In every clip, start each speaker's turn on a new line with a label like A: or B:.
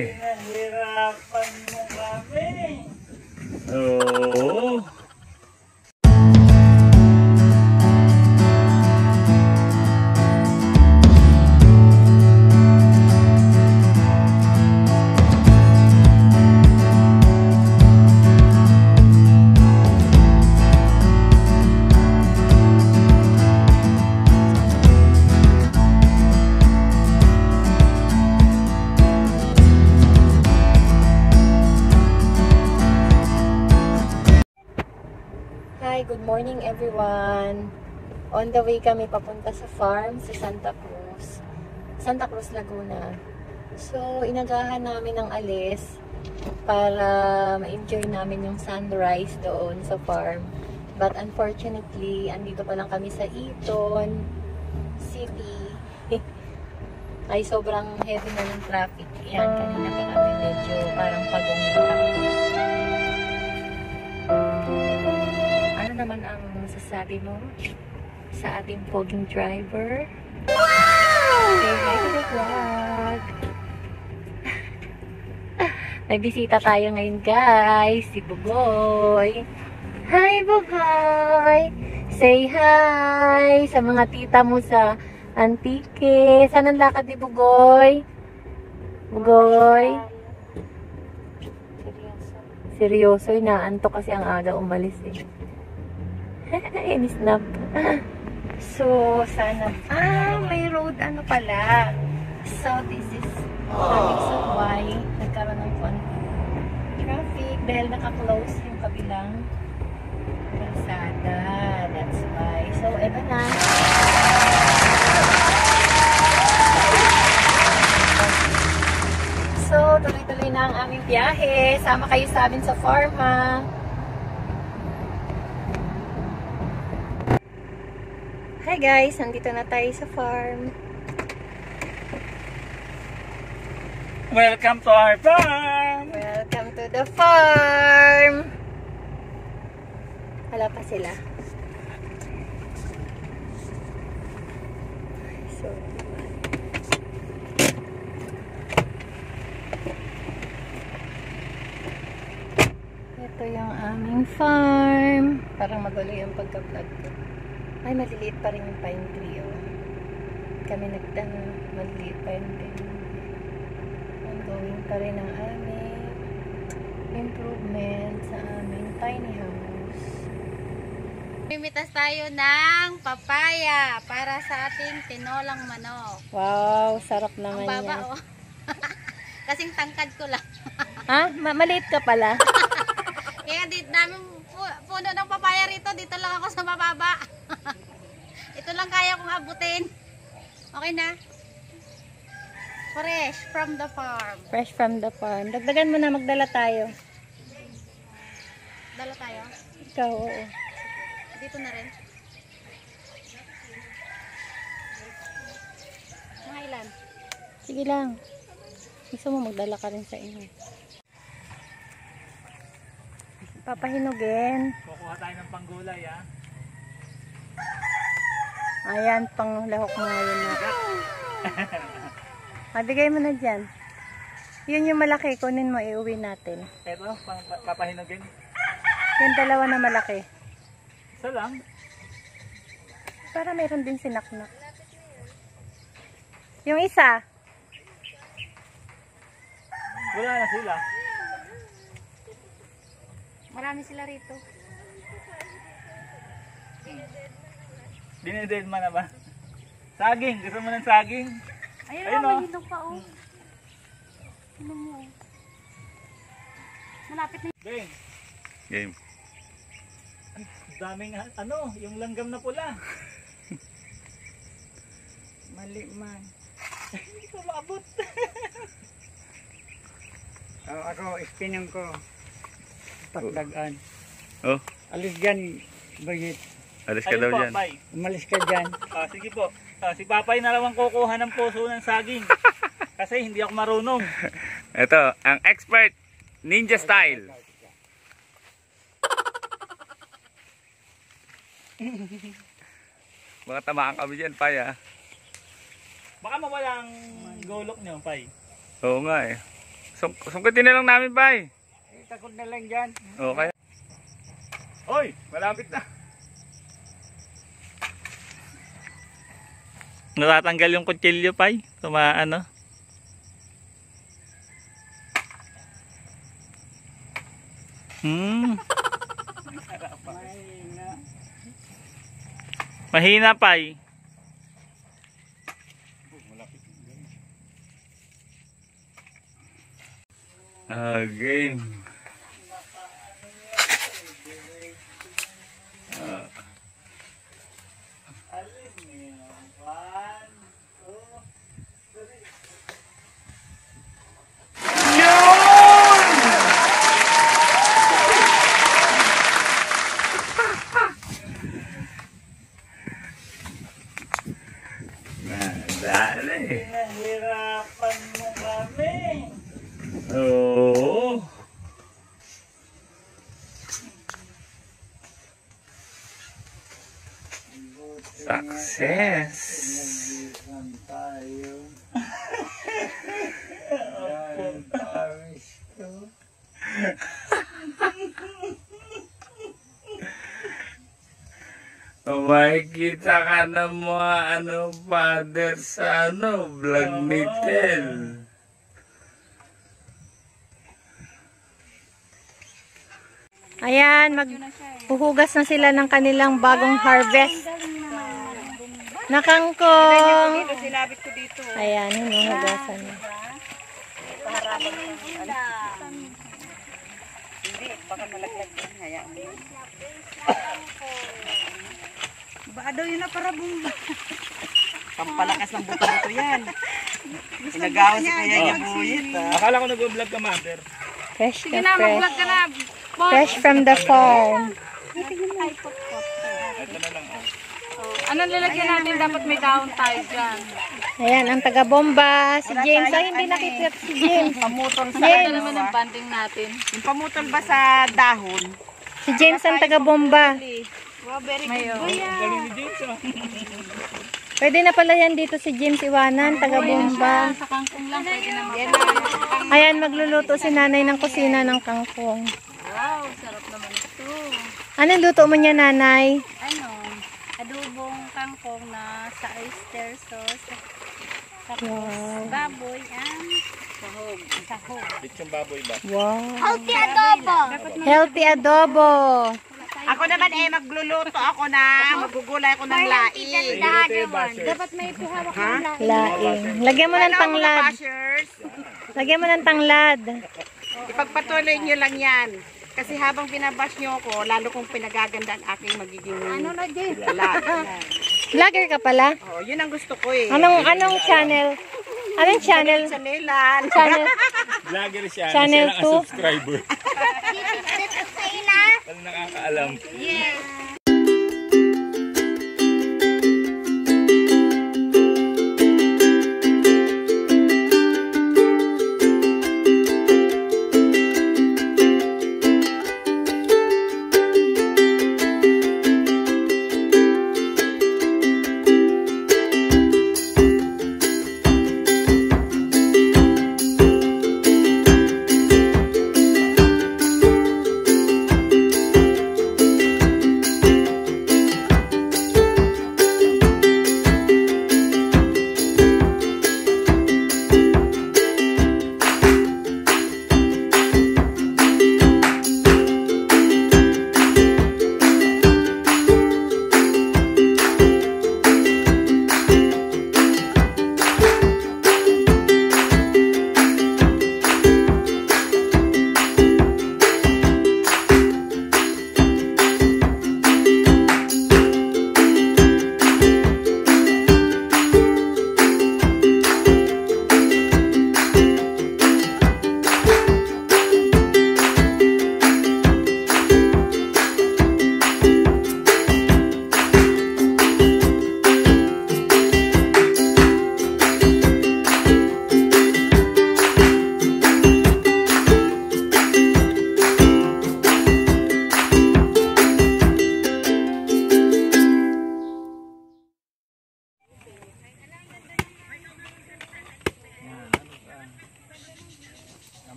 A: Pinahirapan mo kami. Oo.
B: Hi, good morning everyone. On the way kami papunta sa farm sa Santa Cruz, Laguna. So, inagahan namin ng alis para ma-enjoy namin yung sunrise doon sa farm. But unfortunately, andito pa lang kami sa Eton City. Ay, sobrang heavy na ng traffic. Yan, kanina pa kami medyo parang pagong naman ang masasabi mo sa ating poging driver? Wow! Say hi to the vlog! May bisita tayo ngayon guys, si Bugoy. Hi Bugoy! Say hi sa mga tita mo sa Antique. Saan ang lakad ni Bugoy? Bugoy? Seryoso, inaantok kasi ang aga umalis eh. Inisnap. So, sana. May road ano pala. So, this is the reason why nagkaroon ng traffic dahil naka-close yung kabilang kalsada. That's why. So, eto na. So, tuloy-tuloy na ang aming biyahe. Sama kayo sa amin sa farm, ha? Hi guys, nandito na tayo sa farm.
A: Welcome to our farm!
B: Welcome to the farm! Wala pa sila. So, ito yung aming farm. Parang magulo yung pagka-vlog ko. Ay, maliliit pa rin yung pine tree, oh. Kami maliliit pa rin din. Ongoing pa rin ang aming improvement sa aming tiny house. Mimitas tayo ng papaya para sa ating tinolang manok. Wow, sarap naman yan. Ang baba, oh. Kasing tangkad ko lang. Ha? Maliit ka pala. Kaya dito namin puno ng papaya rito. Dito lang ako sa mababa. Ito lang kaya kong abutin. Okay na? Fresh from the farm. Fresh from the farm. Dagdagan mo na, magdala tayo. Dala tayo? Ikaw, oo. Dito na rin. Mga ilan? Sige lang. Gusto mo magdala ka rin sa inyo. Papahinugin.
A: Kukuha tayo ng panggulay, ha?
B: Ayan, pang lahok mo ngayon na. Bigay mo na dyan. Yun yung malaki, kunin mo, iuwi natin.
A: Ito, papahinugin.
B: Yung dalawa na malaki.
A: Isa lang.
B: Para mayroon din sinaknak. Yung isa.
A: Wala na sila.
B: Marami sila rito.
A: Dinededma na ba? Saging. Gusto mo ng saging?
B: Ayun o, may hinog pa o. Ano mo? Malapit na.
A: Game.
C: Game.
A: Ang daming ano, yung langgam na pula.
B: Mali man.
A: Hindi ko maabot.
D: Ako, ispinang ko. Pagdagaan.
C: Oh,
D: Alis dyan, bagit.
C: alis ka daw dyan.
A: Papay.
D: Umalis ka dyan.
A: Sige po. Si Papay na lang ang kukuha ng puso ng saging. Kasi hindi ako marunong.
C: Ito, ang expert ninja style. Baka tamaan kami dyan, Pay, ha?
A: Baka mawala ang gulok nyo, Pay.
C: Oo nga eh. Sungkitin na lang namin, bay.
D: Takot na lang dyan.
C: Okay. Oy, malapit na.
A: Natatanggal yung kutsilyo, Pai. Tumaan, no? Mahina, Pai.
C: Okay. Dali.
A: Nahirapan mo kami.
C: Oo. Success. Makikita ka ng mga father sa vlog ni Tel.
B: Ayan, maghuhugas na sila ng kanilang bagong harvest na kangkong. Ayan, hinuhugasan na.
E: Baka daw yun na para bumba.
F: Pampalakas ng buto-buto yan. Inagawa si kaya niya buhit.
A: Akala ko nag-vlog ka, mother.
B: Fresh
E: Sige
B: na
E: na, mag-vlog
B: fresh.
E: ka na.
B: Fresh from the farm.
E: Anong lalagyan natin? Dapat may dahon tayo dyan.
B: Ayan, ang taga-bomba. Si James. Ay, hindi nakikita si James.
F: Pamutol sa
E: Ito naman ang banding natin.
F: Yung pamutol ba sa dahon?
B: Si James ang taga-bomba.
E: Wow, very good.
A: Galing ni James, ah.
B: Pwede na pala yan dito si James Iwanan, taga-bomba.
E: Sa kangkong lang pwede naman.
B: Ayan, magluluto si nanay ng kusina ng kangkong.
E: Wow, sarap naman ito.
B: Anong luto mo niya, nanay?
E: Ano? Adobong kangkong na sa oyster sauce. Tapos baboy and sahog. Sahog.
A: Lechong baboy ba?
B: Wow.
E: Healthy adobo.
B: Healthy adobo.
F: Ako naman magluluto ako na magugulay ako ng laing.
E: Dapat may pihawak ng laing.
B: Laing. Lagyan mo ng tanglad.
F: Bashers,
B: Lagyan mo ng tanglad.
F: ipagpatuloy nyo lang yan. Kasi habang binabash nyo ako, lalo kong pinagaganda ang aking magiging
E: Ano din?
B: Vlogger ka pala?
F: Oh, yun ang gusto ko eh.
B: Anong channel? Anong channel?
F: Sa Nelan.
B: Channel,
A: Vlogger siya.
B: Channel
A: siya lang ang
B: 2?
A: subscriber. Wala nakakaalam.
E: Yes.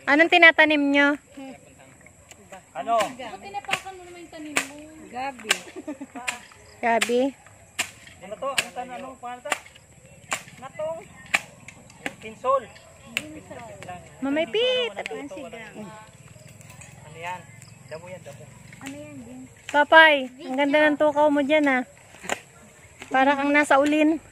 B: Anong tinatanim nyo?
A: Ano?
B: Gabi.
A: Ano to? Anong pangalan to? Natong. Pinsol.
B: Mamaypit.
A: Ano yan? Damo yan, damo.
B: Papay, ang ganda ng tukaw mo dyan ah. Para kang nasa ulin.